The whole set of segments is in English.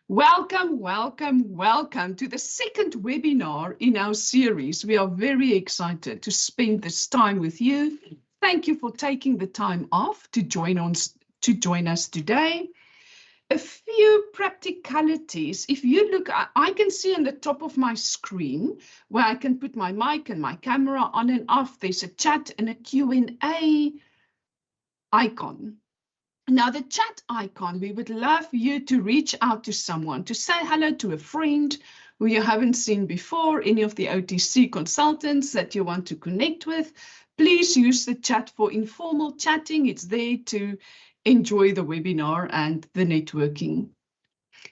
Welcome, welcome, welcome to the second webinar in our series. We are very excited to spend this time with you. Thank you for taking the time off to join us today. A few practicalities. If you look, I can see on the top of my screen where I can put my mic and my camera on and off. There's a chat and a Q&A icon. Now, the chat icon, we would love you to reach out to someone, to say hello to a friend who you haven't seen before, any of the OTC consultants that you want to connect with. Please use the chat for informal chatting. It's there to enjoy the webinar and the networking.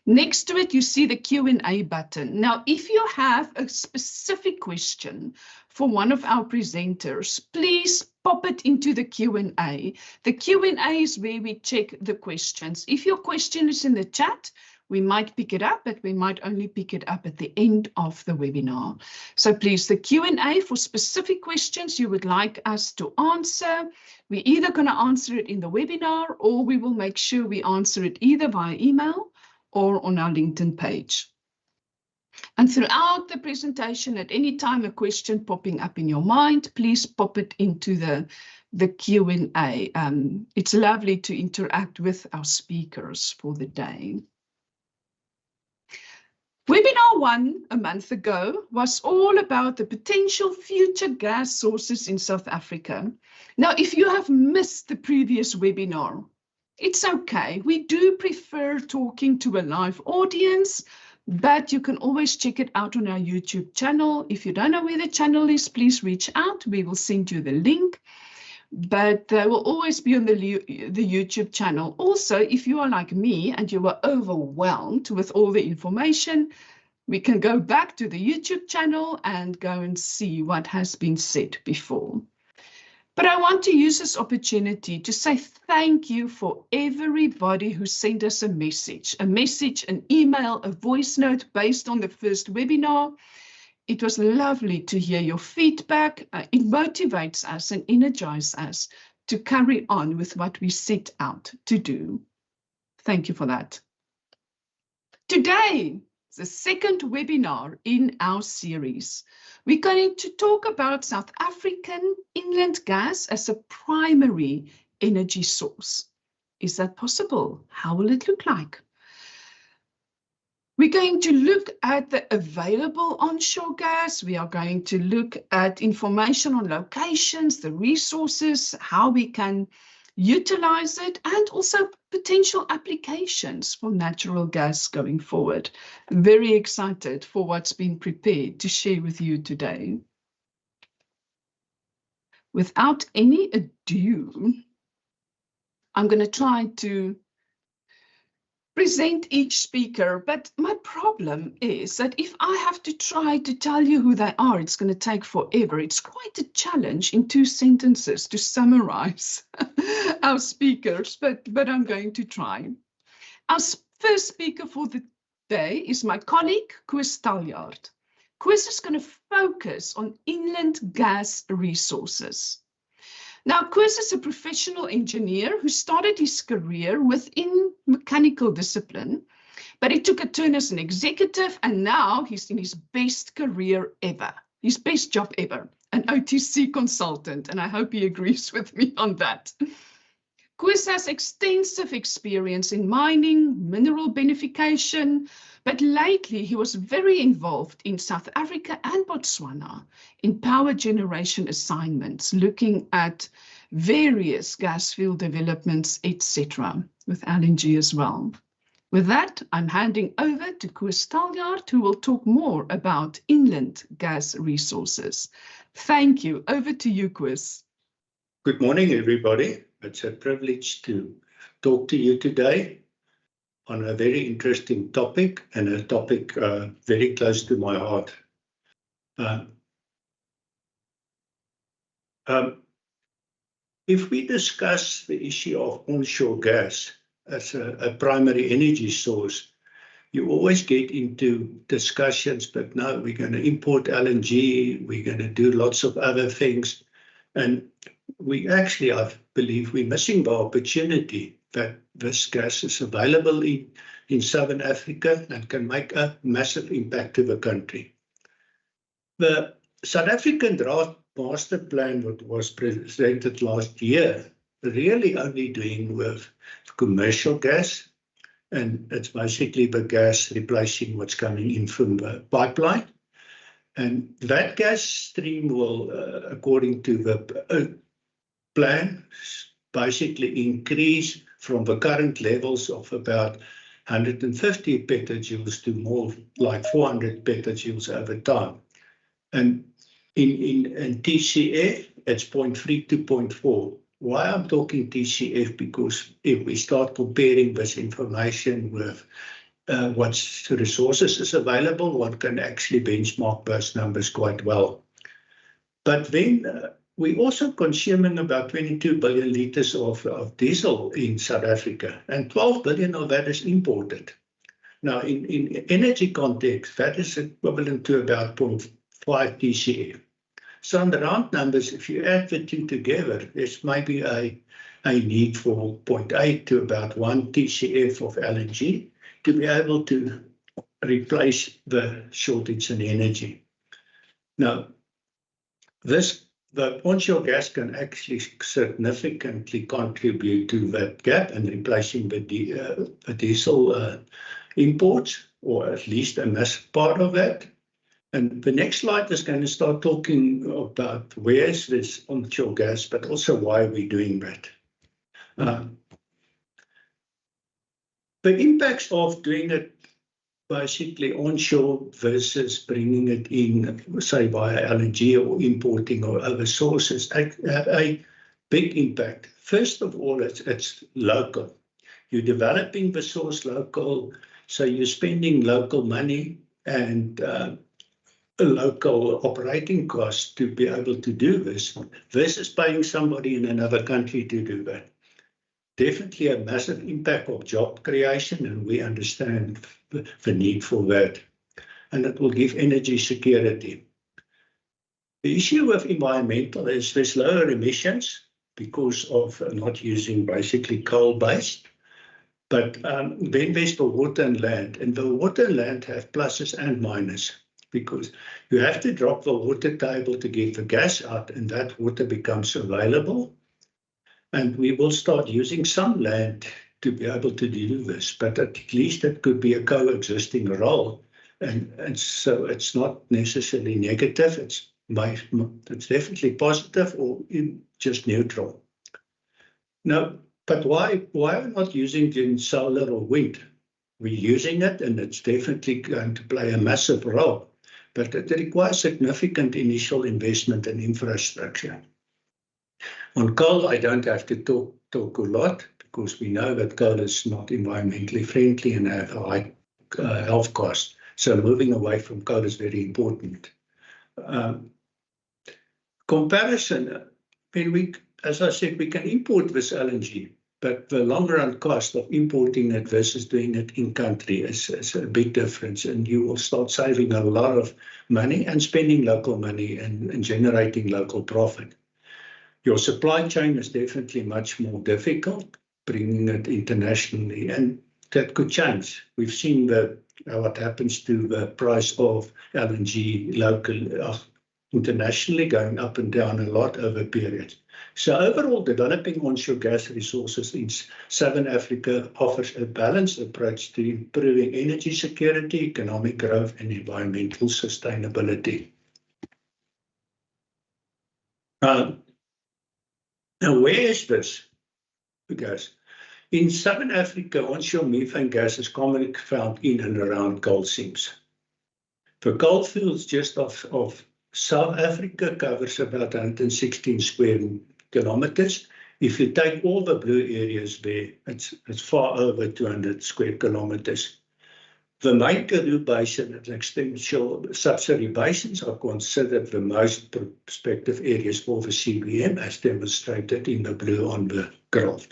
Next to it, you see the Q&A button. Now, if you have a specific question for one of our presenters, please pop it into the Q&A. The Q&A is where we check the questions. If your question is in the chat, we might pick it up, but we might only pick it up at the end of the webinar. So please, the Q&A for specific questions you would like us to answer, we're either going to answer it in the webinar or we will make sure we answer it either via email or on our LinkedIn page. And throughout the presentation, at any time a question popping up in your mind, please pop it into the Q&A. It's lovely to interact with our speakers for the day. Webinar 1 a month ago was all about the potential future gas sources in South Africa. Now, if you have missed the previous webinar, it's okay. We do prefer talking to a live audience, but you can always check it out on our YouTube channel. If you don't know where the channel is, please reach out. We will send you the link, but they will always be on the YouTube channel. Also, if you are like me and you were overwhelmed with all the information, we can go back to the YouTube channel and go and see what has been said before. But I want to use this opportunity to say thank you for everybody who sent us a message, an email, a voice note based on the first webinar. It was lovely to hear your feedback. It motivates us and energizes us to carry on with what we set out to do. Thank you for that. Today, the second webinar in our series. We're going to talk about South African inland gas as a primary energy source. Is that possible? How will it look like? We're going to look at the available onshore gas. We are going to look at information on locations, the resources, how we can utilize it, and also potential applications for natural gas going forward. I'm very excited for what's been prepared to share with you today. Without any ado, I'm going to try to present each speaker, but my problem is that if I have to try to tell you who they are, it's going to take forever. It's quite a challenge in 2 sentences to summarize our speakers, but I'm going to try. Our first speaker for the day is my colleague, Koos Taljaard. Koos is going to focus on inland gas resources. Now, Koos is a professional engineer who started his career within mechanical discipline, but he took a turn as an executive, and now he's in his best career ever, his best job ever, an OTC consultant, and I hope he agrees with me on that. Koos has extensive experience in mining, mineral beneficiation, but lately he was very involved in South Africa and Botswana in power generation assignments, looking at various gas field developments, etc., with LNG as well. With that, I'm handing over to Koos Taljaard, who will talk more about inland gas resources. Thank you. Over to you, Koos. Good morning, everybody. It's a privilege to talk to you today on a very interesting topic, and a topic very close to my heart. If we discuss the issue of onshore gas as a primary energy source, you always get into discussions, but no, we're going to import LNG, we're going to do lots of other things. And we actually, I believe, we're missing the opportunity that this gas is available in in Southern Africa and can make a massive impact to the country. The South African draft master plan that was presented last year really only dealing with commercial gas, and it's basically the gas replacing what's coming in from the pipeline. And that gas stream will, according to the plan, basically increase from the current levels of about 150 petajoules to more like 400 petajoules over time. And in TCF, it's 0.3 to 0.4. Why I'm talking TCF? Because if we start comparing this information with what resources is available, one can actually benchmark those numbers quite well. But then we're also consuming about 22 billion litres of diesel in South Africa, and 12 billion of that is imported. Now, in energy context, that is equivalent to about 0.5 TCF. So on the round numbers, if you add the two together, there's maybe a need for 0.8 to about 1 TCF of LNG to be able to replace the shortage in energy. Now, the onshore gas can actually significantly contribute to that gap and replacing the diesel imports, or at least a massive part of that. And the next slide is going to start talking about where is this onshore gas, but also why we're doing that. The impacts of doing it basically onshore versus bringing it in, say, via LNG or importing or other sources, have a big impact. First of all, it's local. You're developing the source local, so you're spending local money and local operating costs to be able to do this, versus paying somebody in another country to do that. Definitely a massive impact of job creation, and we understand the need for that. And it will give energy security. The issue with environmental is there's lower emissions because of not using basically coal-based. But then there's the water and land, and the water and land have pluses and minuses, because you have to drop the water table to get the gas out, and that water becomes available. And we will start using some land to be able to do this, but at least it could be a coexisting role. And so it's not necessarily negative, it's definitely positive or just neutral. Now, but why are we not using it in solar or wind? We're using it, and it's definitely going to play a massive role, but it requires significant initial investment in infrastructure. On coal, I don't have to talk a lot, because we know that coal is not environmentally friendly and have a high health cost. So moving away from coal is very important. Comparison, as I said, we can import this LNG, but the long run cost of importing it versus doing it in country is a big difference, and you will start saving a lot of money and spending local money and generating local profit. Your supply chain is definitely much more difficult, bringing it internationally, and that could change. We've seen what happens to the price of LNG local, internationally, going up and down a lot over periods. So overall, developing onshore gas resources in Southern Africa offers a balanced approach to improving energy security, economic growth, and environmental sustainability. Now, where is this gas? In Southern Africa, onshore methane gas is commonly found in and around coal seams. The coal fields just off of South Africa covers about 116 square kilometers. If you take all the blue areas there, it's far over 200 square kilometers. The main Karoo Basin and extensional subsidy basins are considered the most prospective areas for the CBM, as demonstrated in the blue on the graph.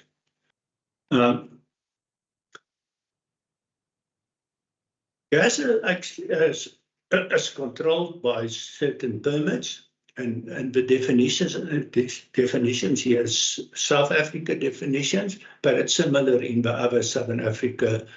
Gas actually is controlled by certain permits, and the definitions here is South Africa definitions, but it's similar in the other Southern Africa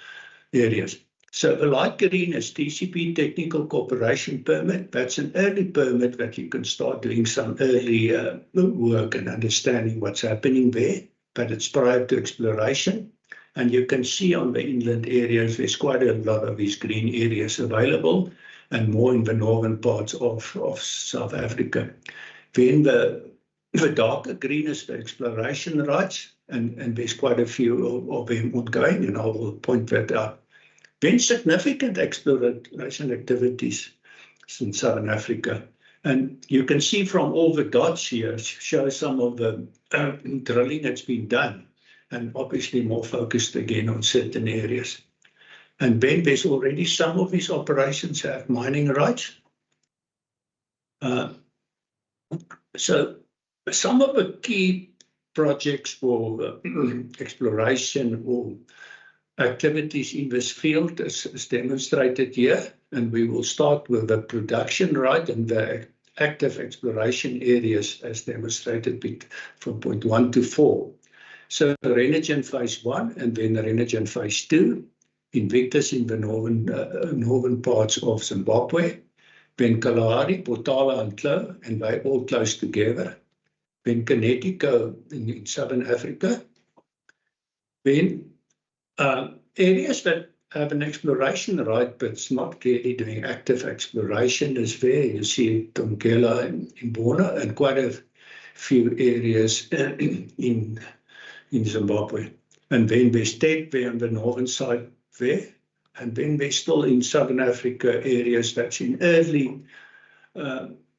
areas. So the light green is TCP Technical Cooperation Permit. That's an early permit that you can start doing some early work and understanding what's happening there, but it's prior to exploration. And you can see on the inland areas, there's quite a lot of these green areas available, and more in the northern parts of South Africa. Then the darker green is the exploration rights, and there's quite a few of them ongoing, and I will point that out. Then significant exploration activities in Southern Africa. And you can see from all the dots here, show some of the drilling that's been done, and obviously more focused again on certain areas. And then there's already some of these operations have mining rights. So some of the key projects for exploration or activities in this field is demonstrated here, and we will start with the production right and the active exploration areas as demonstrated from point 1 to 4. So Renergen phase 1 and then Renergen phase 2, Invictus in the northern parts of Zimbabwe, then Kalahari, Potala and Clow, and they all close together. Then Kinetiko in Southern Africa. Then areas that have an exploration right, but it's not really doing active exploration is there. You see Tongela and Imbona, and quite a few areas in Zimbabwe. And then there's Tet there on the northern side there. And then there's still in Southern Africa areas that's in early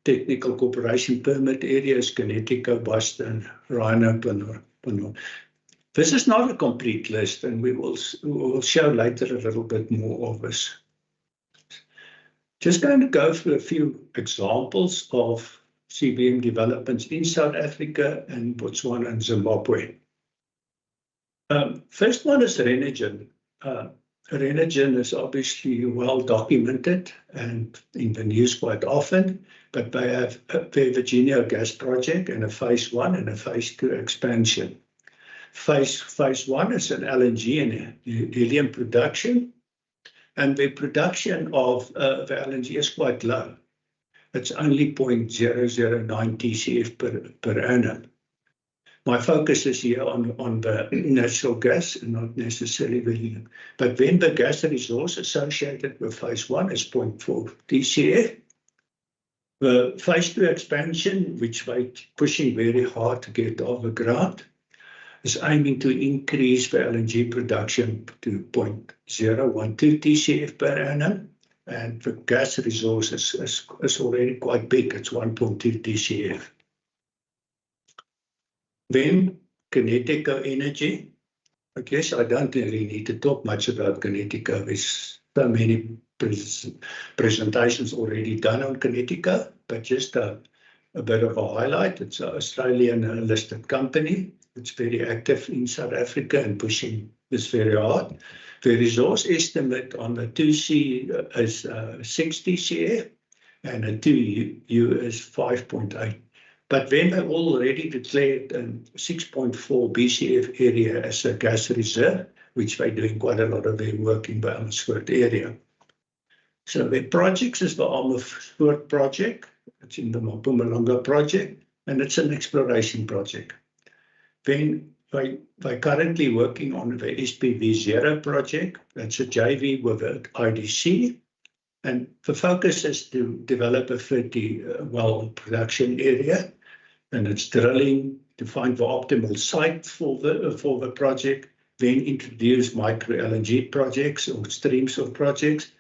technical cooperation permit areas, Kinetiko, Boston, Rhino, Panor. This is not a complete list, and we will show later a little bit more of this. Just going to go through a few examples of CBM developments in South Africa and Botswana and Zimbabwe. First one is Renergen. Renergen is obviously well documented and in the news quite often, but they have the Virginia gas project and a phase 1 and a phase 2 expansion. Phase 1 is an LNG and helium production, and the production of the LNG is quite low. It's only 0.009 TCF per annum. My focus is here on the natural gas and not necessarily the helium. But then the gas resource associated with phase 1 is 0.4 TCF. The phase 2 expansion, which we're pushing very hard to get off the ground, is aiming to increase the LNG production to 0.012 TCF per annum, and the gas resource is already quite big. It's 1.2 TCF. Then Kinetiko Energy. I guess I don't really need to talk much about Kinetiko. There's so many presentations already done on Kinetiko, but just a bit of a highlight. It's an Australian listed company. It's very active in South Africa and pushing this very hard. The resource estimate on the 2C is 6 TCF and a 2U is 5.8. But then they already declared 6.4 BCF area as a gas reserve, which they're doing quite a lot of their work in the Amersfoort area. So their projects is the Amersfoort project. It's in the Mpumalanga project, and it's an exploration project. Then they're currently working on the SPV0 project. That's a JV with the IDC. And the focus is to develop a 30-well production area. And it's drilling to find the optimal site for the project, then introduce micro LNG projects or streams of projects.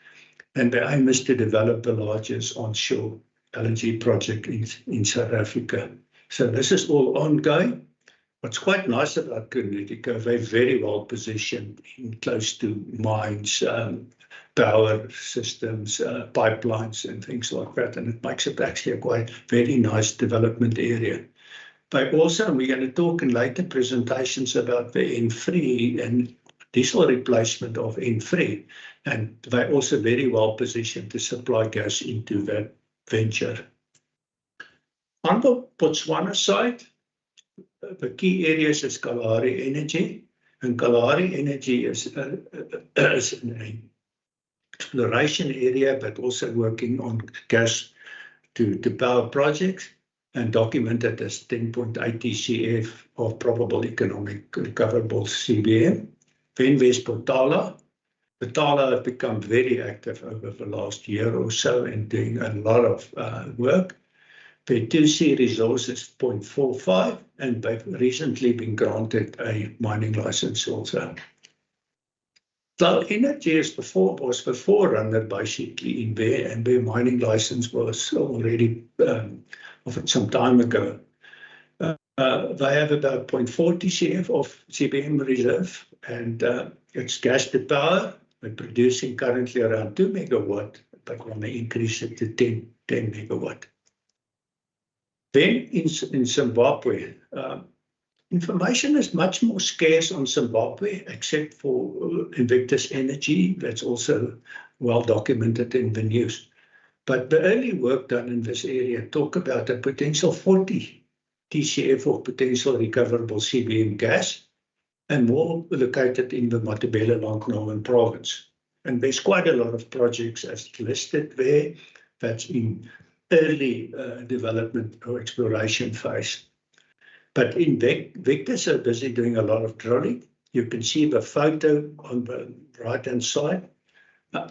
And the aim is to develop the largest onshore LNG project in South Africa. So this is all ongoing. What's quite nice about Kinetiko, they're very well positioned in close to mines, power systems, pipelines and things like that. And it makes it actually a quite very nice development area. But also, we're going to talk in later presentations about the N3 and diesel replacement of N3. And they're also very well positioned to supply gas into that venture. On the Botswana side, the key areas is Kalahari Energy. And Kalahari Energy is an exploration area, but also working on gas to power projects, and documented as 10.8 TCF of probable economic recoverable CBM. Then there's Potala. Potala have become very active over the last year or so and doing a lot of work. Their 2C resource is 0.45, and they've recently been granted a mining license also. Flow Energy was the forerunner basically in there, and their mining license was already offered some time ago. They have about 0.4 TCF of CBM reserve, and it's gas to power. They're producing currently around 2 megawatt, but want to increase it to 10 megawatt. Then in Zimbabwe, information is much more scarce on Zimbabwe, except for Invictus Energy. That's also well documented in the news. But the early work done in this area talk about a potential 40 TCF of potential recoverable CBM gas, and more located in the Matabeleland Northern Province. And there's quite a lot of projects as listed there that's in early development or exploration phase. But in Victus are busy doing a lot of drilling. You can see the photo on the right-hand side.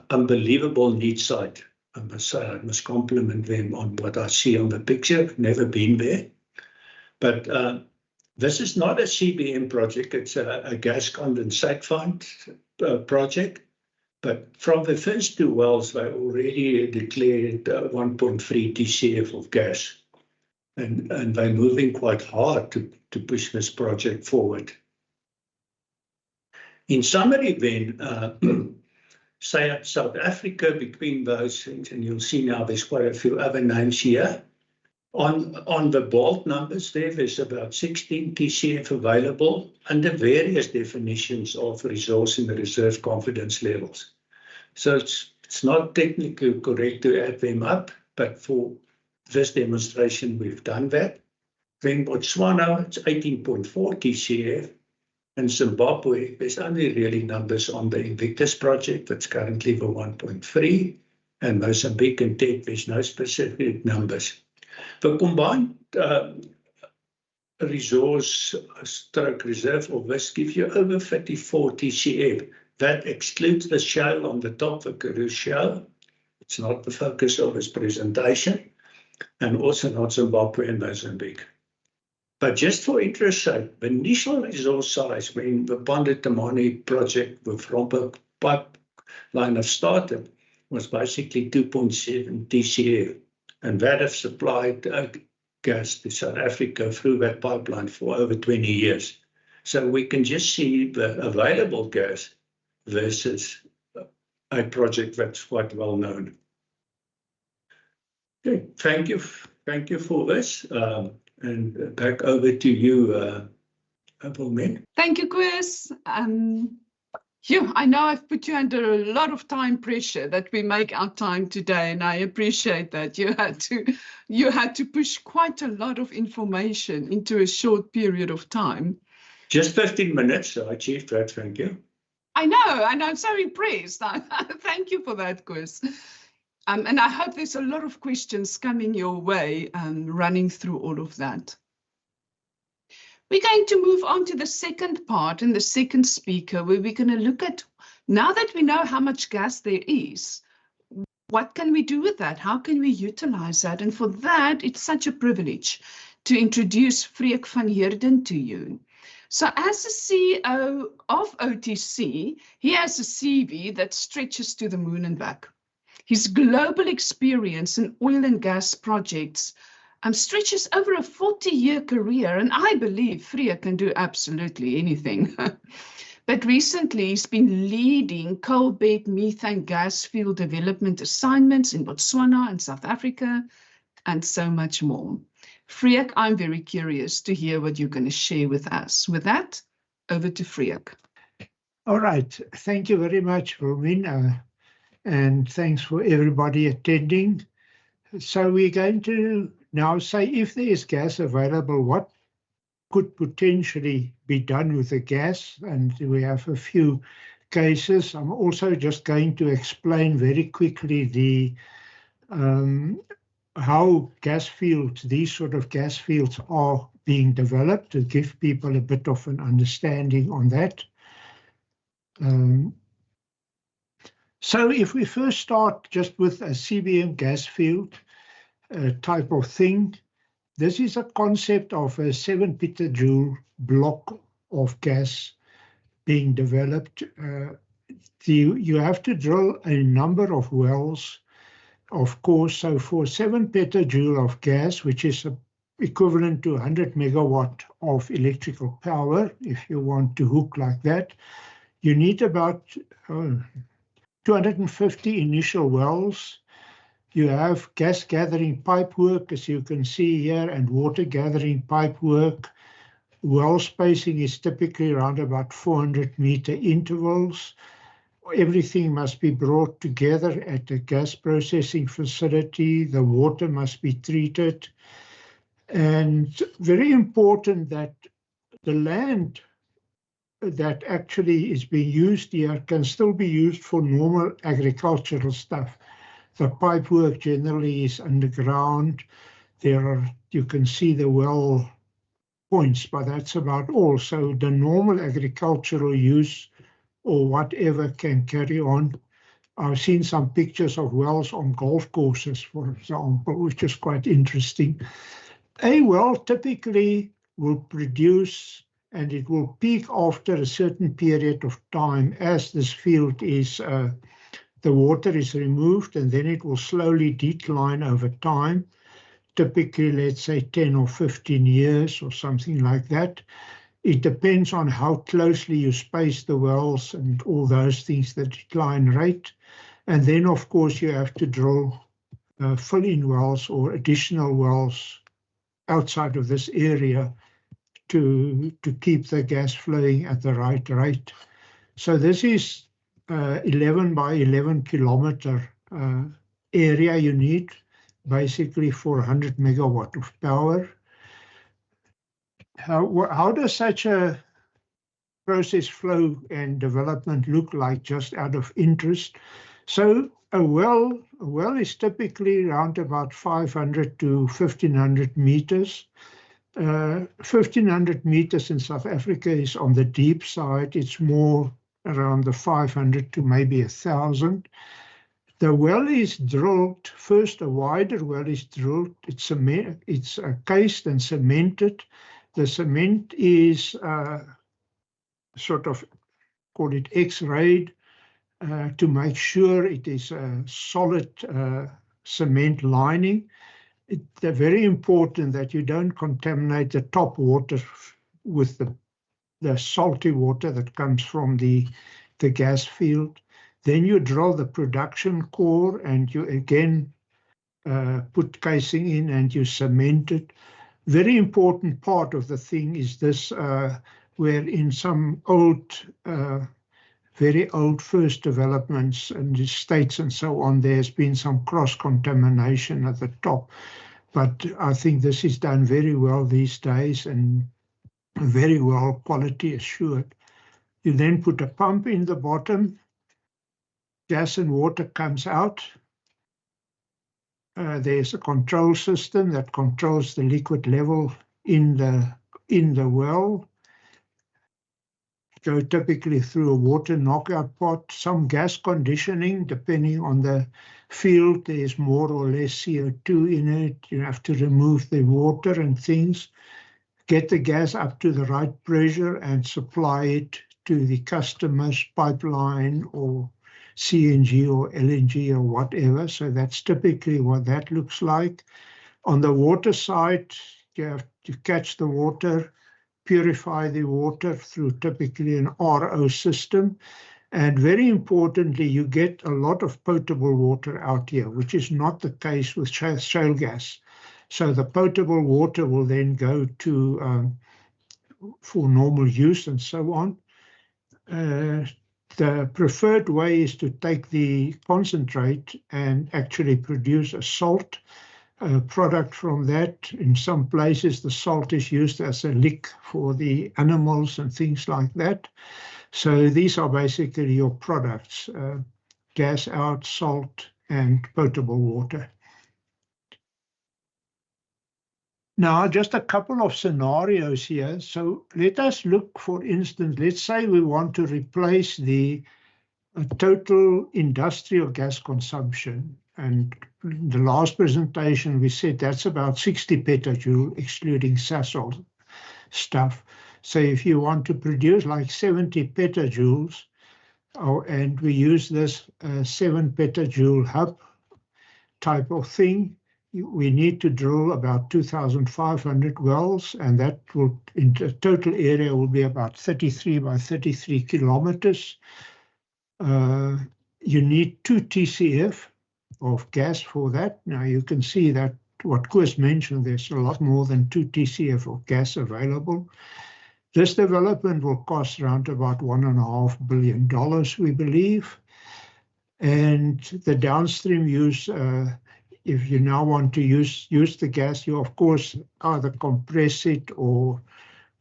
Unbelievable neat site. I must say, I must compliment them on what I see on the picture. Never been there. But this is not a CBM project. It's a gas condensate find project. But from the first two wells, they already declared 1.3 TCF of gas. And they're moving quite hard to push this project forward. In summary then, say South Africa, between those things, and you'll see now there's quite a few other names here. On the bold numbers there's about 16 TCF available under various definitions of resource and reserve confidence levels. So it's not technically correct to add them up, but for this demonstration we've done that. Then Botswana, it's 18.4 TCF, and Zimbabwe, there's only really numbers on the Invictus project that's currently the 1.3, and Mozambique and Tet, there's no specific numbers. The combined resource stroke reserve of this gives you over 34 TCF. That excludes the shale on the top, the Karoo shale. It's not the focus of this presentation, and also not Zimbabwe and Mozambique. But just for interest's sake, the initial resource size when the Pande Temane project with Romper pipeline have started was basically 2.7 TCF. And that have supplied gas to South Africa through that pipeline for over 20 years. So we can just see the available gas versus a project that's quite well known. Okay, thank you for this. And back over to you, Wilmien. Thank you, Chris. I know I've put you under a lot of time pressure that we make our time today, and I appreciate that. You had to push quite a lot of information into a short period of time. Just 15 minutes, so I achieved that. Thank you. I know, and I'm so impressed. Thank you for that, Chris. And I hope there's a lot of questions coming your way, running through all of that. We're going to move on to the second part and the second speaker, where we're going to look at, now that we know how much gas there is, what can we do with that? How can we utilize that? And for that, it's such a privilege to introduce Freek van Heerden to you. So as the CEO of OTC, he has a CV that stretches to the moon and back. His global experience in oil and gas projects stretches over a 40-year career, and I believe Freek can do absolutely anything. But recently, he's been leading coal bed methane gas field development assignments in Botswana and South Africa, and so much more. Freek, I'm very curious to hear what you're going to share with us. With that, over to Freek. All right. Thank you very much, Wilmien, and thanks for everybody attending. So we're going to now say if there is gas available, what could potentially be done with the gas, and we have a few cases. I'm also just going to explain very quickly how gas fields, these sort of gas fields, are being developed, to give people a bit of an understanding on that. So if we first start just with a CBM gas field type of thing, this is a concept of a 7 petajoule block of gas being developed. You have to drill a number of wells, of course. So for 7 petajoule of gas, which is equivalent to 100 megawatt of electrical power, if you want to hook like that, you need about 250 initial wells. You have gas gathering pipe work, as you can see here, and water gathering pipe work. Well spacing is typically around about 400-meter intervals. Everything must be brought together at a gas processing facility. The water must be treated. And very important that the land that actually is being used here can still be used for normal agricultural stuff. The pipe work generally is underground. You can see the well points, but that's about all. So the normal agricultural use or whatever can carry on. I've seen some pictures of wells on golf courses, for example, which is quite interesting. A well typically will produce, and it will peak after a certain period of time as this field is the water is removed, and then it will slowly decline over time, typically, let's say, 10 or 15 years or something like that. It depends on how closely you space the wells and all those things, the decline rate. And then, of course, you have to drill fill-in wells or additional wells outside of this area to keep the gas flowing at the right rate. So this is 11 by 11 kilometer area you need, basically for 100 megawatt of power. How does such a process flow and development look like, just out of interest? So a well is typically around about 500 to 1,500 meters. 1,500 meters in South Africa is on the deep side. It's more around the 500 to maybe 1,000. The well is drilled, first a wider well is drilled, it's cased and cemented. The cement is sort of, call it X-rayed, to make sure it is a solid cement lining. It's very important that you don't contaminate the top water with the salty water that comes from the gas field. Then you drill the production core, and you again put casing in and you cement it. Very important part of the thing is this, where in some very old first developments and estates and so on, there's been some cross-contamination at the top. But I think this is done very well these days and very well quality assured. You then put a pump in the bottom, gas and water comes out. There's a control system that controls the liquid level in the well. Go typically through a water knockout pot, some gas conditioning, depending on the field. There's more or less CO2 in it. You have to remove the water and things, get the gas up to the right pressure and supply it to the customer's pipeline or CNG or LNG or whatever. So that's typically what that looks like. On the water side, you have to catch the water, purify the water through typically an RO system. And very importantly, you get a lot of potable water out here, which is not the case with shale gas. So the potable water will then go to for normal use and so on. The preferred way is to take the concentrate and actually produce a salt. product from that. In some places, the salt is used as a lick for the animals and things like that. So these are basically your products, gas out, salt, and potable water. Now, just a couple of scenarios here. So let us look, for instance, let's say we want to replace the total industrial gas consumption. And the last presentation, we said that's about 60 petajoule, excluding Sasol stuff. So if you want to produce like 70 petajoules, and we use this 7 petajoule hub type of thing, we need to drill about 2,500 wells, and that will, in the total area, will be about 33 by 33 kilometers. You need 2 TCF of gas for that. Now you can see that what Koos mentioned, there's a lot more than 2 TCF of gas available. This development will cost around about $1.5 billion, we believe. And the downstream use, if you now want to use the gas, you of course either compress it or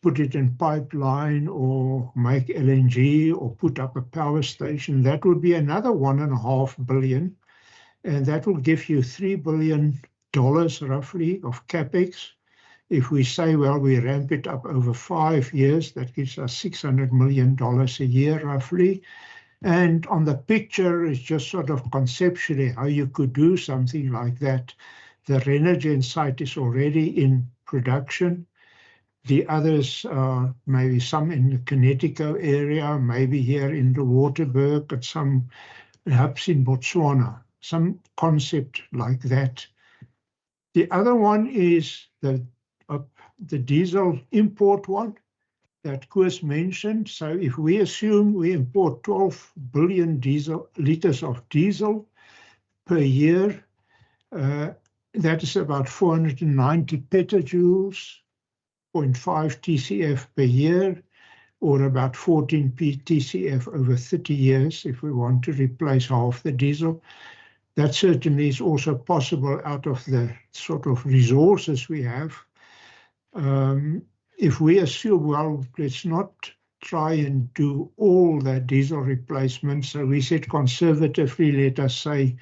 put it in pipeline or make LNG or put up a power station. That would be another $1.5 billion. And that will give you $3 billion roughly of capex. If we say, well, we ramp it up over 5 years, that gives us $600 million a year roughly. And on the picture is just sort of conceptually how you could do something like that. The Renergen site is already in production. The others are maybe some in the Connecticut area, maybe here in the Waterberg, and some perhaps in Botswana, some concept like that. The other one is the diesel import one that Koos mentioned. So if we assume we import 12 billion liters of diesel per year, that is about 490 petajoules, 0.5 TCF per year, or about 14 TCF over 30 years if we want to replace half the diesel. That certainly is also possible out of the sort of resources we have. If we assume, well, let's not try and do all that diesel replacement. So we said conservatively, let us say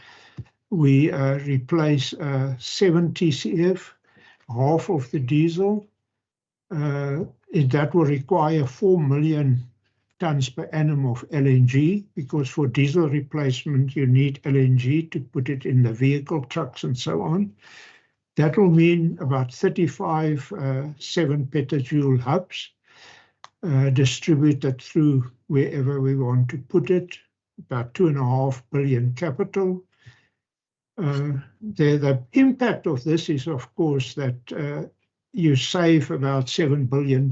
we replace 7 TCF, half of the diesel. That will require 4 million tons per annum of LNG, because for diesel replacement, you need LNG to put it in the vehicle, trucks, and so on. That will mean about 35 7 petajoule hubs distributed through wherever we want to put it, about $2.5 billion capital. The impact of this is, of course, that you save about $7 billion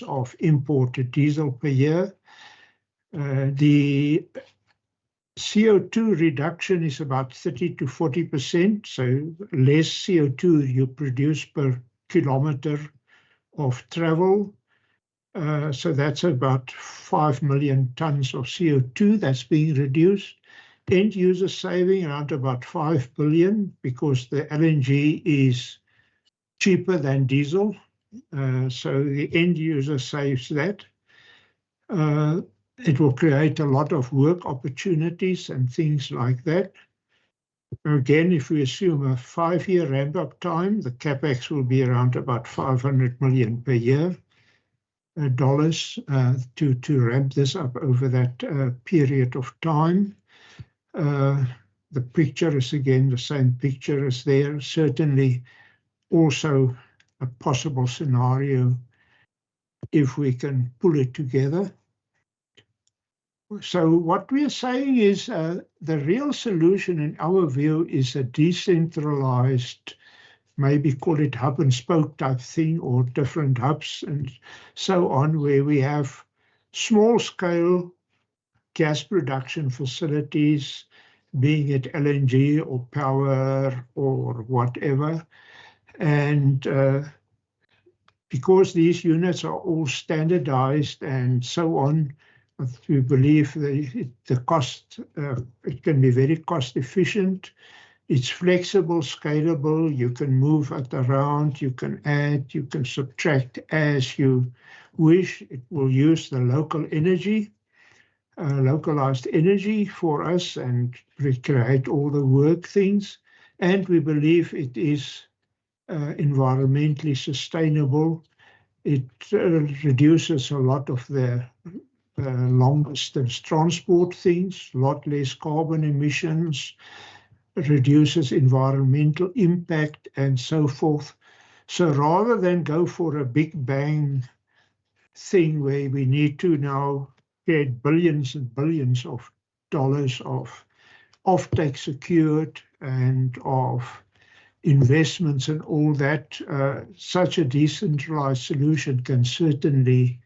of imported diesel per year. The CO2 reduction is about 30 to 40%, so less CO2 you produce per kilometer of travel. So that's about 5 million tons of CO2 that's being reduced. End user saving around about 5 billion, because the LNG is cheaper than diesel. So the end user saves that. It will create a lot of work opportunities and things like that. Again, if we assume a 5-year ramp-up time, the capex will be around about $500 million per year to ramp this up over that period of time. The picture is again the same picture as there. Certainly also a possible scenario if we can pull it together. So what we are saying is the real solution in our view is a decentralized, maybe call it hub and spoke type thing, or different hubs and so on, where we have small scale gas production facilities, being it LNG or power or whatever. And because these units are all standardized and so on, we believe the cost, it can be very cost efficient. It's flexible, scalable. You can move it around, you can add, you can subtract as you wish. It will use the local energy, localized energy for us and recreate all the work things. And we believe it is environmentally sustainable. It reduces a lot of the long distance transport things, a lot less carbon emissions, reduces environmental impact and so forth. So rather than go for a big bang thing where we need to now get billions and billions of dollars of offtake secured and of investments and all that, such a decentralized solution can certainly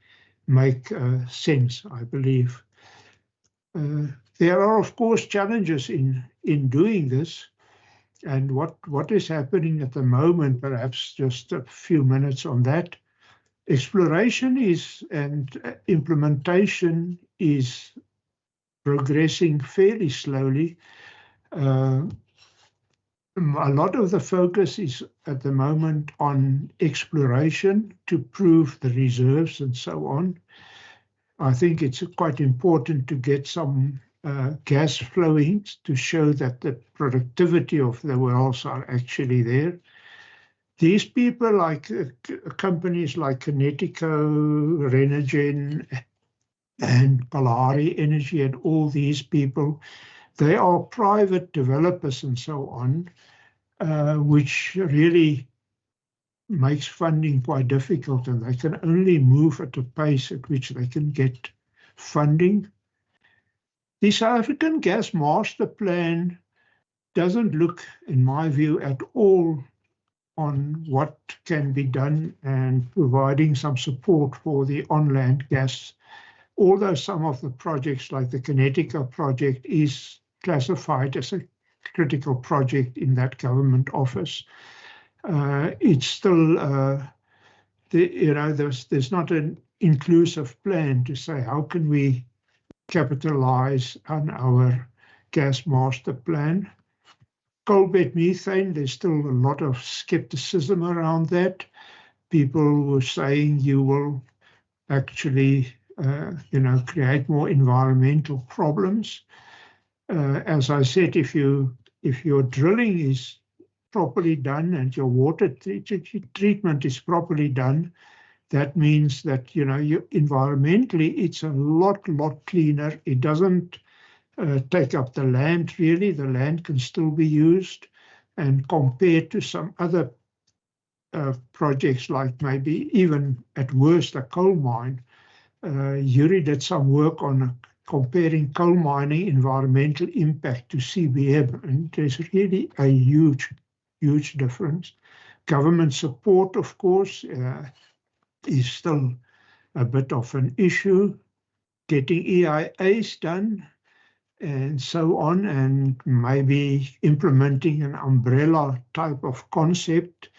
make sense, I believe. There are, of course, challenges in doing this. And what is happening at the moment, perhaps just a few minutes on that. Exploration and implementation is progressing fairly slowly. A lot of the focus is at the moment on exploration to prove the reserves and so on. I think it's quite important to get some gas flowing to show that the productivity of the wells are actually there. These people, like companies like Kinetico, Renogen, and Polari Energy, and all these people, they are private developers and so on, which really makes funding quite difficult, and they can only move at a pace at which they can get funding. The South African Gas Master Plan doesn't look, in my view, at all on what can be done and providing some support for the on-land gas, although some of the projects like the Kinetico project is classified as a critical project in that government office. It's still, there's not an inclusive plan to say how can we capitalize on our gas master plan. Coal bed methane, there's still a lot of skepticism around that. People were saying you will actually, create more environmental problems. As I said, if your drilling is properly done and your water treatment is properly done, that means that environmentally it's a lot cleaner. It doesn't take up the land really. The land can still be used, and compared to some other projects like maybe even at worst a coal mine, Yuri did some work on comparing coal mining environmental impact to CBM, and there's really a huge difference. Government support, of course, is still a bit of an issue. Getting EIAs done and so on, and maybe implementing an umbrella type of concept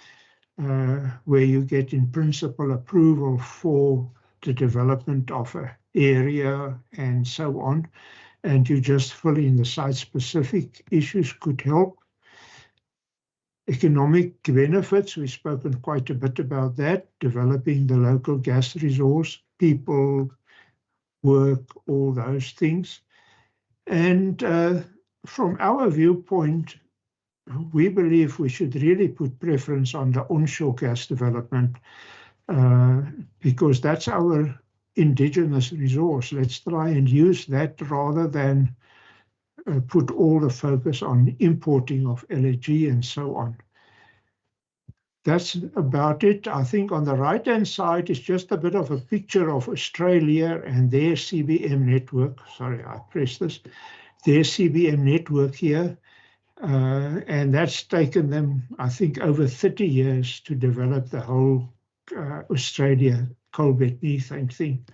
where you get in principle approval for the development of an area and so on, and you just fill in the site-specific issues could help. Economic benefits, we've spoken quite a bit about that, developing the local gas resource, people, work, all those things. And from our viewpoint, we believe we should really put preference on the onshore gas development because that's our indigenous resource. Let's try and use that rather than put all the focus on importing of LNG and so on. That's about it. I think on the right-hand side is just a bit of a picture of Australia and their CBM network. Sorry, I pressed this. Their CBM network here. And that's taken them, I think, over 30 years to develop the whole Australia coal bed methane thing.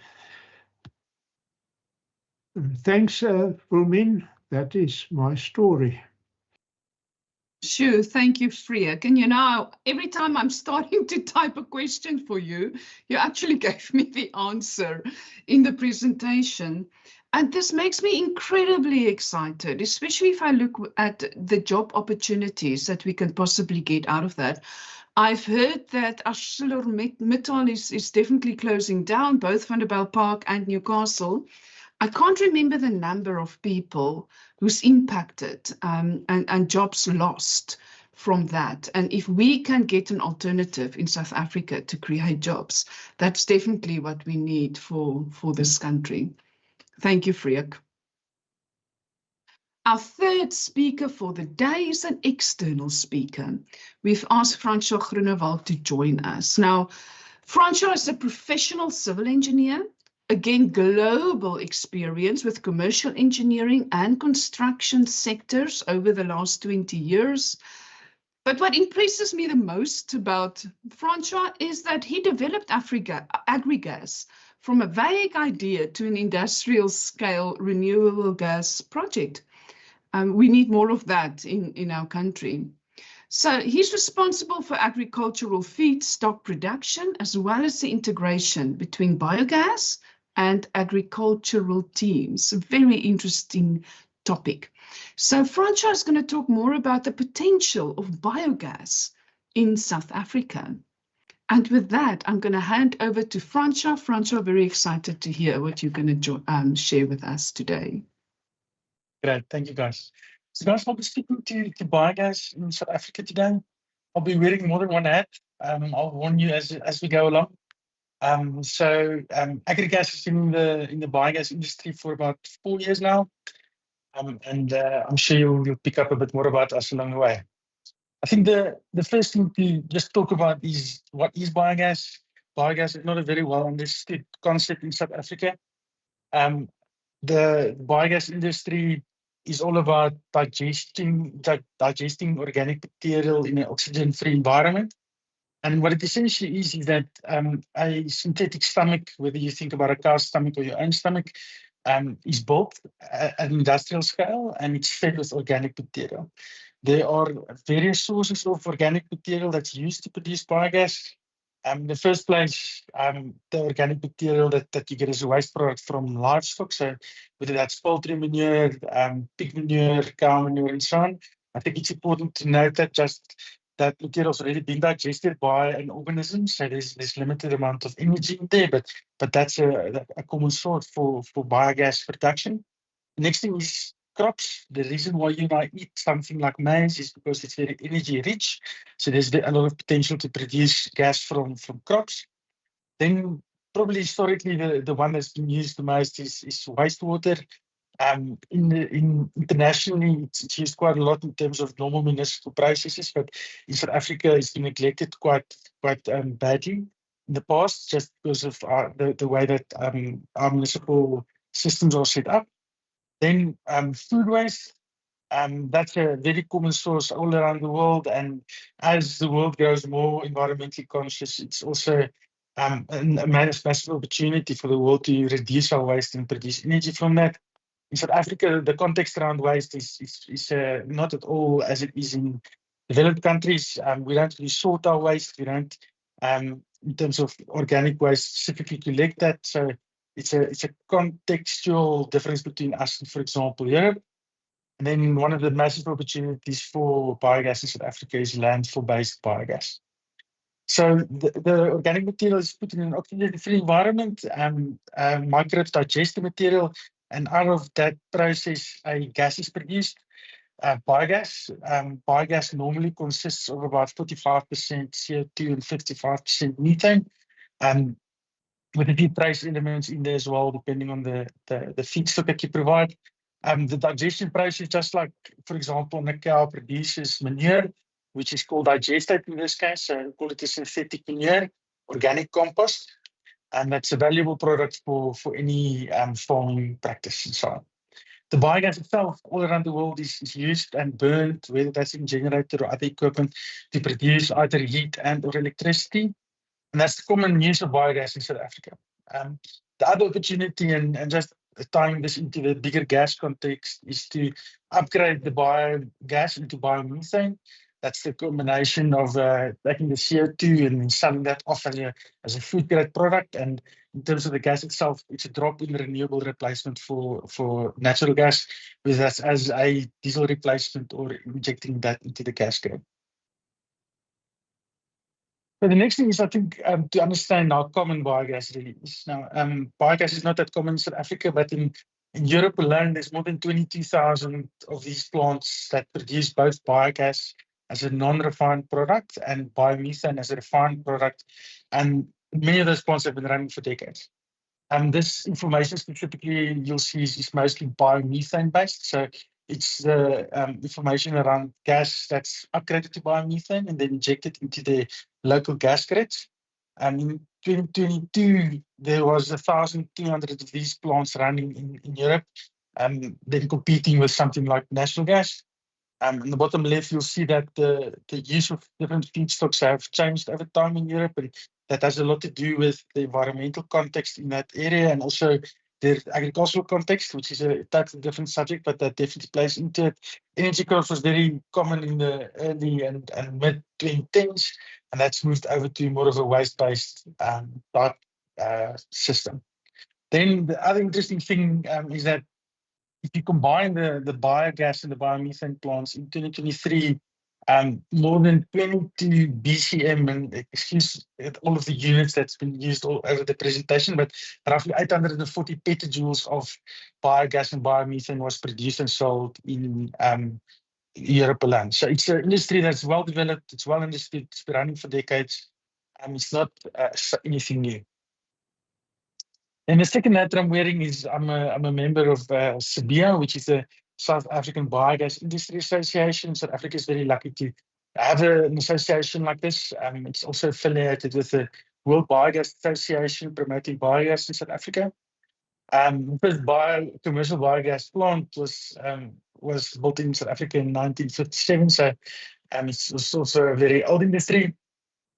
Thanks, Wilmien. That is my story. Sure, thank you, Freek. And every time I'm starting to type a question for you, you actually gave me the answer in the presentation. And this makes me incredibly excited, especially if I look at the job opportunities that we can possibly get out of that. I've heard that ArcelorMittal is definitely closing down, both Vanderbijl Park and Newcastle. I can't remember the number of people who's impacted and jobs lost from that. And if we can get an alternative in South Africa to create jobs, that's definitely what we need for this country. Thank you, Freek. Our third speaker for the day is an external speaker. We've asked Francois Groenewald to join us. Now, Francois is a professional civil engineer, again, global experience with commercial engineering and construction sectors over the last 20 years. But what impresses me the most about Francois is that he developed Agrigas from a vague idea to an industrial scale renewable gas project. We need more of that in our country. So he's responsible for agricultural feedstock production, as well as the integration between biogas and agricultural teams. A very interesting topic. So Francois is going to talk more about the potential of biogas in South Africa. And with that, I'm going to hand over to Francois. Francois, very excited to hear what you're going to share with us today. Great, thank you guys. So guys, I'll be speaking to biogas in South Africa today. I'll be wearing more than one hat. I'll warn you as we go along. Agrigas has been in the biogas industry for about 4 years now. I'm sure you'll pick up a bit more about us along the way. I think the first thing to just talk about is what is biogas. Biogas is not a very well understood concept in South Africa. The biogas industry is all about digesting organic material in an oxygen-free environment. And what it essentially is that a synthetic stomach, whether you think about a cow's stomach or your own stomach, is built at an industrial scale and it's fed with organic material. There are various sources of organic material that's used to produce biogas. In the first place, the organic material that you get is a waste product from livestock. So whether that's poultry manure, pig manure, cow manure, and so on. I think it's important to note that that material has already been digested by an organism. So there's limited amount of energy in there, but that's a common source for biogas production. The next thing is crops. The reason why you might eat something like maize is because it's very energy rich. So there's a lot of potential to produce gas from crops. Then probably historically the one that's been used the most is wastewater. Internationally, it's used quite a lot in terms of normal municipal processes, but in South Africa, it's been neglected quite badly in the past, just because of the way that our municipal systems are set up. Then food waste. That's a very common source all around the world, and as the world grows more environmentally conscious, it's also a massive opportunity for the world to reduce our waste and produce energy from that. In South Africa, the context around waste is not at all as it is in developed countries. We don't really sort our waste. We don't, in terms of organic waste, specifically collect that. So it's a contextual difference between us and, for example, Europe. And then one of the massive opportunities for biogas in South Africa is landfill-based biogas. So the organic material is put in an oxygen-free environment. Microbes digest the material, and out of that process, a gas is produced. Biogas. Biogas normally consists of about 45% CO2 and 55% methane, with a few trace elements in there as well, depending on the feedstock that you provide. The digestion process, just like, for example, a cow produces manure, which is called digestate in this case. So we call it a synthetic manure, organic compost, and that's a valuable product for any farming practice and so on. The biogas itself all around the world is used and burned, whether that's in generator or other equipment, to produce either heat and or electricity. And that's the common use of biogas in South Africa. The other opportunity, and just tying this into the bigger gas context, is to upgrade the biogas into biomethane. That's the combination of taking the CO2 and then selling that off as a food grade product. And in terms of the gas itself, it's a drop in renewable replacement for natural gas, whether that's as a diesel replacement or injecting that into the gas grid. So the next thing is, I think, to understand how common biogas really is. Now, biogas is not that common in South Africa, but in Europe alone, there's more than 22,000 of these plants that produce both biogas as a non-refined product and biomethane as a refined product. And many of those plants have been running for decades. This information specifically you'll see is mostly biomethane based. So it's the information around gas that's upgraded to biomethane and then injected into the local gas grids. In 2022, there was 1,200 of these plants running in Europe, then competing with something like natural gas. In the bottom left, you'll see that the use of different feedstocks have changed over time in Europe, and that has a lot to do with the environmental context in that area and also the agricultural context, which is a totally different subject, but that definitely plays into it. Energy crops was very common in the early and mid 2010s, and that's moved over to more of a waste-based type system. Then the other interesting thing is that if you combine the biogas and the biomethane plants in 2023, more than 22 BCM, and excuse all of the units that's been used all over the presentation, but roughly 840 petajoules of biogas and biomethane was produced and sold in Europe alone. So it's an industry that's well developed, it's well understood, it's been running for decades, and it's not anything new. And the second hat that I'm wearing is I'm a member of SABIA, which is a South African Biogas Industry Association. South Africa is very lucky to have an association like this. It's also affiliated with the World Biogas Association, promoting biogas in South Africa. The first commercial biogas plant was built in South Africa in 1957, so it's also a very old industry.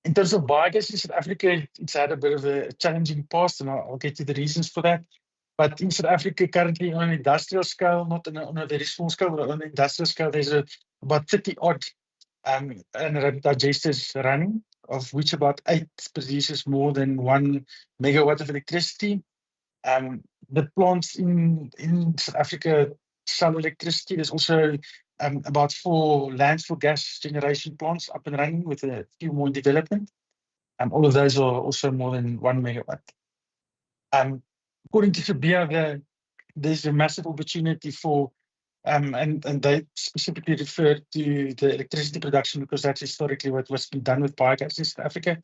In terms of biogas in South Africa, it's had a bit of a challenging past, and I'll get to the reasons for that. But in South Africa, currently on an industrial scale, not on a very small scale, but on an industrial scale, there's about 30 odd anaerobic digesters running, of which about 8 produces more than 1 megawatt of electricity. The plants in South Africa sell electricity. There's also about 4 landfill gas generation plants up and running, with a few more in development. All of those are also more than 1 megawatt. According to SABIA, there's a massive opportunity for, and they specifically refer to the electricity production, because that's historically what's been done with biogas in South Africa,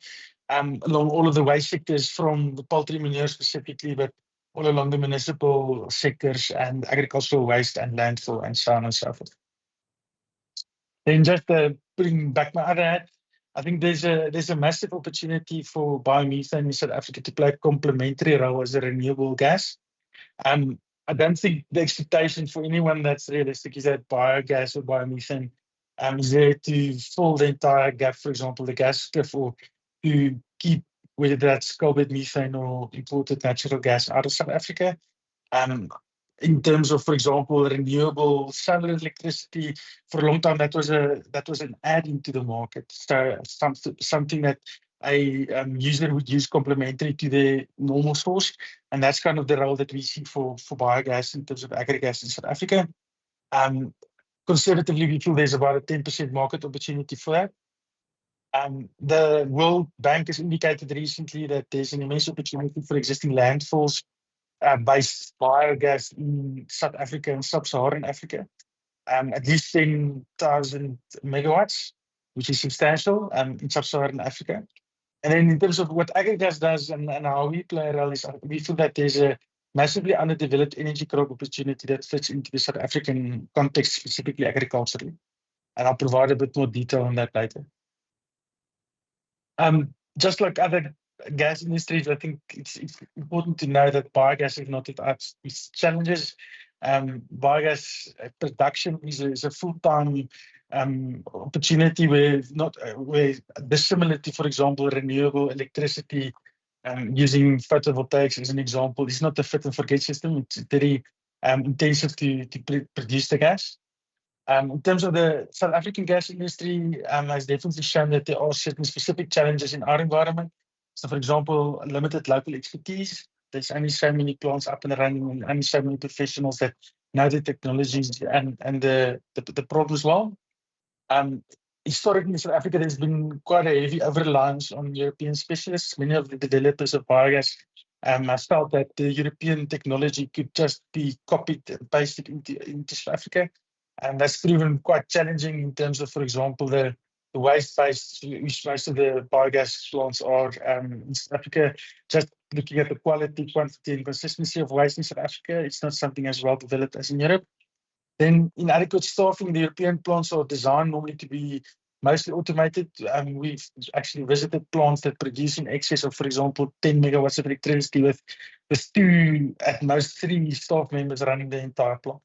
along all of the waste sectors, from the poultry manure specifically, but all along the municipal sectors and agricultural waste and landfill and so on and so forth. Then just putting back my other hat, I think there's a massive opportunity for biomethane in South Africa to play a complementary role as a renewable gas. I don't think the expectation for anyone that's realistic is that biogas or biomethane is there to fill the entire gap, for example, the gas cliff, or to keep, whether that's coalbed methane or imported natural gas out of South Africa. In terms of, for example, renewable solar electricity, for a long time that was an add-in to the market. So something that a user would use complementary to their normal source, and that's kind of the role that we see for biogas in terms of agri-gas in South Africa. Conservatively, we feel there's about a 10% market opportunity for that. The World Bank has indicated recently that there's an immense opportunity for existing landfills based biogas in South Africa and sub-Saharan Africa, at least 10,000 megawatts, which is substantial in sub-Saharan Africa. And then in terms of what agri-gas does and how we play a role, is we feel that there's a massively underdeveloped energy crop opportunity that fits into the South African context, specifically agriculturally. And I'll provide a bit more detail on that later. Just like other gas industries, I think it's important to know that biogas is not without its challenges. Biogas production is a full-time opportunity where dissimilar to, for example, renewable electricity, using photovoltaics as an example, it's not a fit and forget system. It's very intensive to produce the gas. In terms of the South African gas industry, has definitely shown that there are certain specific challenges in our environment. So, for example, limited local expertise. There's only so many plants up and running, and only so many professionals that know the technologies and the problems well. Historically, in South Africa, there's been quite a heavy over-reliance on European specialists. Many of the developers of biogas have felt that the European technology could just be copied and pasted into South Africa. And that's proven quite challenging in terms of, for example, the waste-based, which most of the biogas plants are in South Africa. Just looking at the quality, quantity, and consistency of waste in South Africa, it's not something as well developed as in Europe. Then inadequate staffing, the European plants are designed normally to be mostly automated. We've actually visited plants that produce in excess of, for example, 10 megawatts of electricity with 2, at most 3 staff members running the entire plant.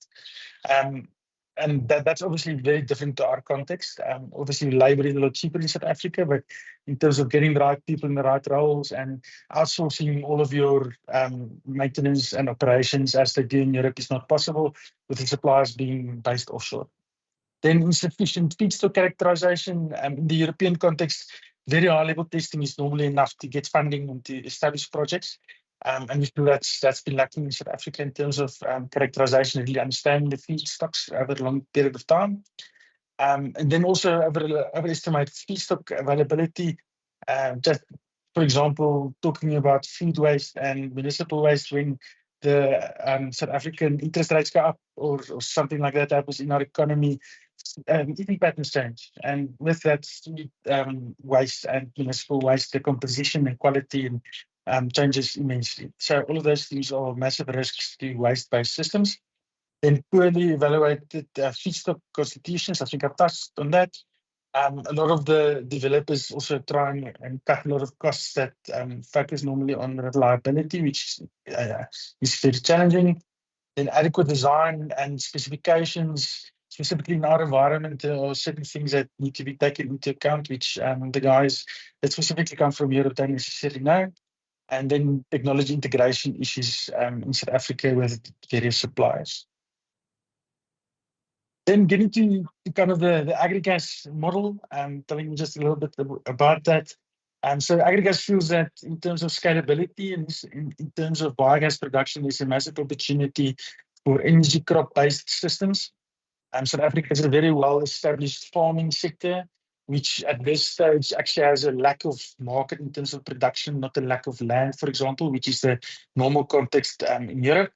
And that's obviously very different to our context. Obviously, labor is a lot cheaper in South Africa, but in terms of getting the right people in the right roles and outsourcing all of your maintenance and operations as they do in Europe is not possible, with the suppliers being based offshore. Then insufficient feedstock characterization. In the European context, very high-level testing is normally enough to get funding and to establish projects. And we feel that's been lacking in South Africa in terms of characterization and really understanding the feedstocks over a long period of time. And then also overestimated feedstock availability. Just, for example, talking about food waste and municipal waste, when the South African interest rates go up or something like that happens in our economy, eating patterns change. And with that, waste and municipal waste, the composition and quality and changes immensely. So all of those things are massive risks to waste-based systems. Then poorly evaluated feedstock constitutions. I think I've touched on that. A lot of the developers also try and cut a lot of costs that focus normally on reliability, which is very challenging. Then adequate design and specifications, specifically in our environment, there are certain things that need to be taken into account, which the guys that specifically come from Europe don't necessarily know. And then technology integration issues in South Africa with various suppliers. Then getting to kind of the agri-gas model, telling you just a little bit about that. So agri-gas feels that in terms of scalability and in terms of biogas production, there's a massive opportunity for energy crop-based systems. South Africa has a very well-established farming sector, which at this stage actually has a lack of market in terms of production, not a lack of land, for example, which is the normal context in Europe.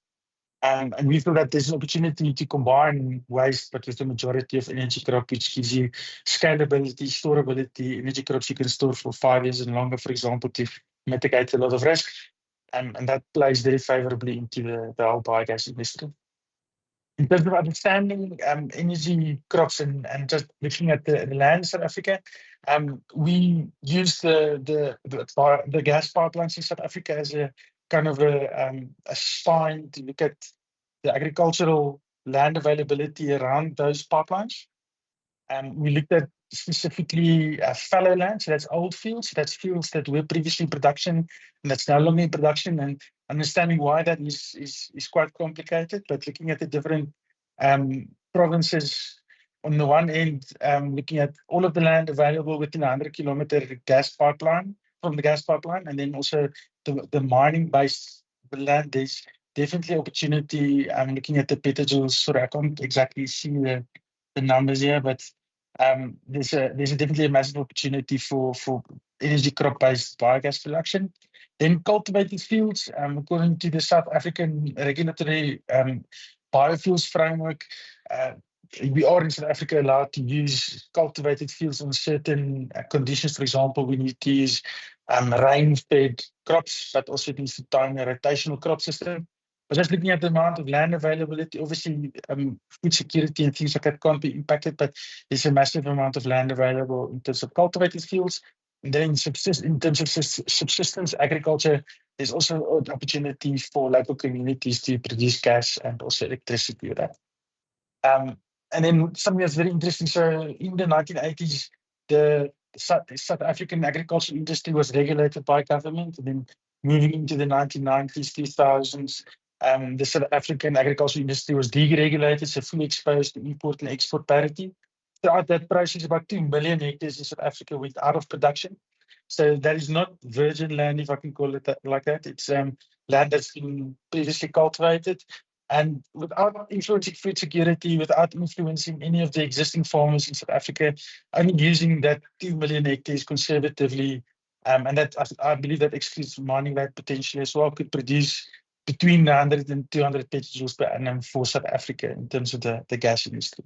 And we feel that there's an opportunity to combine waste, but with the majority of energy crop, which gives you scalability, storability. Energy crops you can store for 5 years and longer, for example, to mitigate a lot of risk. And that plays very favorably into the whole biogas industry. In terms of understanding energy crops and just looking at the land in South Africa, we use the gas pipelines in South Africa as a kind of a spine to look at the agricultural land availability around those pipelines. We looked at specifically fallow land, so that's old fields, that's fields that were previously in production and that's no longer in production, and understanding why that is quite complicated. But looking at the different provinces, on the one end, looking at all of the land available within a 100-kilometer gas pipeline from the gas pipeline, and then also the mining-based land, there's definitely opportunity. I'm looking at the petajoules, so I can't exactly see the numbers here, but there's definitely a massive opportunity for energy crop-based biogas production. Then cultivated fields, according to the South African regulatory biofuels framework, we are in South Africa allowed to use cultivated fields on certain conditions. For example, we need to use rain-fed crops, but also it needs to time a rotational crop system. But just looking at the amount of land availability, obviously food security and things like that can't be impacted, but there's a massive amount of land available in terms of cultivated fields. And then in terms of subsistence agriculture, there's also an opportunity for local communities to produce gas and also electricity with that. And then something that's very interesting, so in the 1980s, the South African agricultural industry was regulated by government, and then moving into the 1990s, 2000s, the South African agricultural industry was deregulated, so fully exposed to import and export parity. Throughout that process, about 2 million hectares in South Africa went out of production. So that is not virgin land, if I can call it that, like that. It's land that's been previously cultivated. And without influencing food security, without influencing any of the existing farmers in South Africa, only using that 2 million hectares conservatively, and that I believe that excludes mining land potentially as well, could produce between 100 and 200 petajoules per annum for South Africa in terms of the gas industry.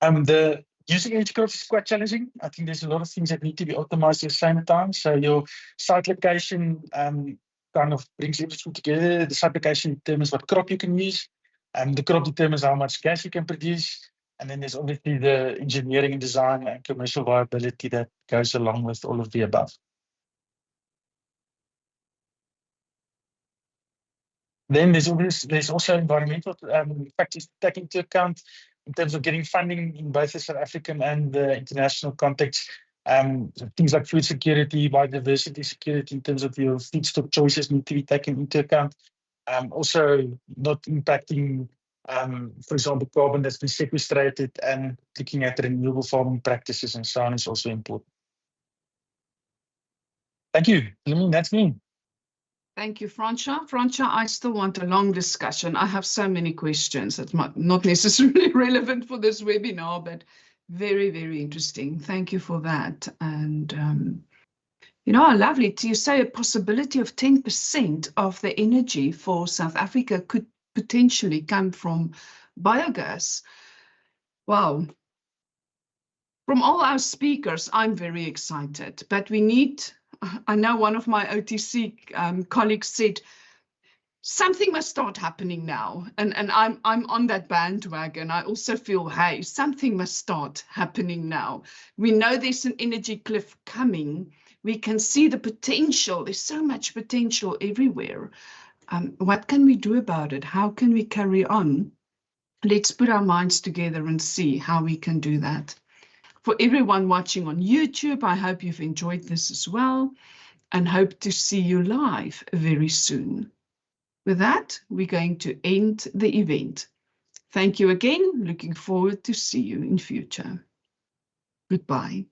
The using edge crops is quite challenging. I think there's a lot of things that need to be optimized at the same time. So your site location kind of brings everything together. The site location determines what crop you can use, and the crop determines how much gas you can produce. And then there's obviously the engineering and design and commercial viability that goes along with all of the above. Then there's also environmental factors to take into account in terms of getting funding in both the South African and the international context. Things like food security, biodiversity security in terms of your feedstock choices need to be taken into account. Also not impacting, for example, carbon that's been sequestrated, and looking at renewable farming practices and so on is also important. Thank you. That's me. Thank you, Francois. Francois, I still want a long discussion. I have so many questions that might not necessarily relevant for this webinar, but very, very interesting. Thank you for that. And, lovely. You say a possibility of 10% of the energy for South Africa could potentially come from biogas. Wow. From all our speakers, I'm very excited, but we need... I know one of my OTC colleagues said, something must start happening now. And I'm on that bandwagon. I also feel, hey, something must start happening now. We know there's an energy cliff coming. We can see the potential. There's so much potential everywhere. What can we do about it? How can we carry on? Let's put our minds together and see how we can do that. For everyone watching on YouTube, I hope you've enjoyed this as well, and hope to see you live very soon. With that, we're going to end the event. Thank you again. Looking forward to see you in future. Goodbye.